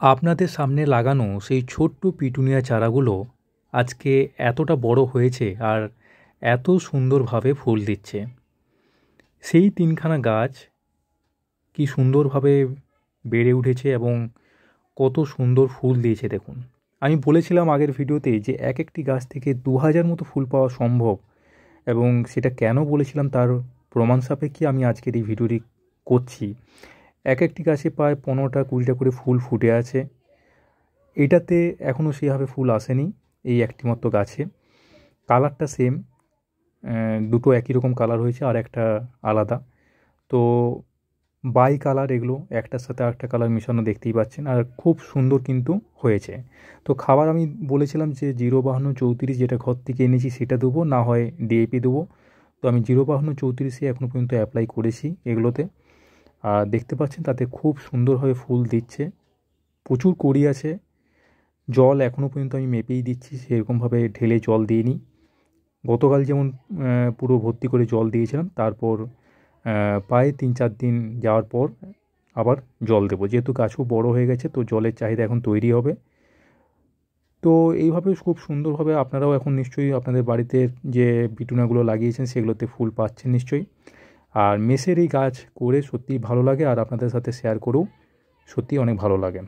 আপনাদের সামনে লাগানো সেই ছোট্ট পিটুনিয়া চারাগুলো আজকে এতটা বড় হয়েছে আর এত সুন্দরভাবে ফুল দিচ্ছে। সেই তিনখানা গাছ কি সুন্দরভাবে বেড়ে উঠেছে এবং কত সুন্দর ফুল দিয়েছে দেখুন। আমি বলেছিলাম আগের ভিডিওতে যে এক একটি গাছ থেকে 2000 মতো ফুল পাওয়া সম্ভব, এবং সেটা কেন বলেছিলাম তার প্রমাণ সাপেক্ষে আমি আজকের এই ভিডিওটি করছি। এক একটি গাছে প্রায় 15টা 20টা করে ফুল ফুটে আছে। এটাতে এখনও সেভাবে ফুল আসেনি, এই একটি মাত্র গাছে। কালারটা সেম, দুটো একই রকম কালার হয়েছে, আর একটা আলাদা। তো বাই কালার এগুলো, একটার সাথে আরেকটা কালার মেশানো, দেখতেই পাচ্ছেন। আর খুব সুন্দর কিন্তু হয়েছে। তো খাবার আমি বলেছিলাম যে 05234 যেটা ঘর থেকে এনেছি সেটা দেবো, না হয় ডিএপি দেবো। তো আমি 05234 এখনও পর্যন্ত অ্যাপ্লাই করেছি এগুলোতে। আর দেখতে পাচ্ছেন তাতে খুব সুন্দরভাবে ফুল দিচ্ছে, প্রচুর কড়ি আছে। জল এখনও পর্যন্ত আমি মেপেই দিচ্ছি, সেরকমভাবে ঢেলে জল দিইনি। গতকাল যেমন পুরো ভর্তি করে জল দিয়েছিলাম, তারপর প্রায় 3-4 দিন যাওয়ার পর আবার জল দেবো, যেহেতু গাছও বড় হয়ে গেছে, তো জলের চাহিদা এখন তৈরি হবে। তো এইভাবে খুব সুন্দরভাবে আপনারাও এখন নিশ্চয়ই আপনাদের বাড়িতে যে পিটুনাগুলো লাগিয়েছেন সেগুলোতে ফুল পাচ্ছেন নিশ্চয়ই। আর মেসের এই গাছ করে সত্যিই ভালো লাগে, আর আপনাদের সাথে শেয়ার করেও সত্যিই অনেক ভালো লাগে।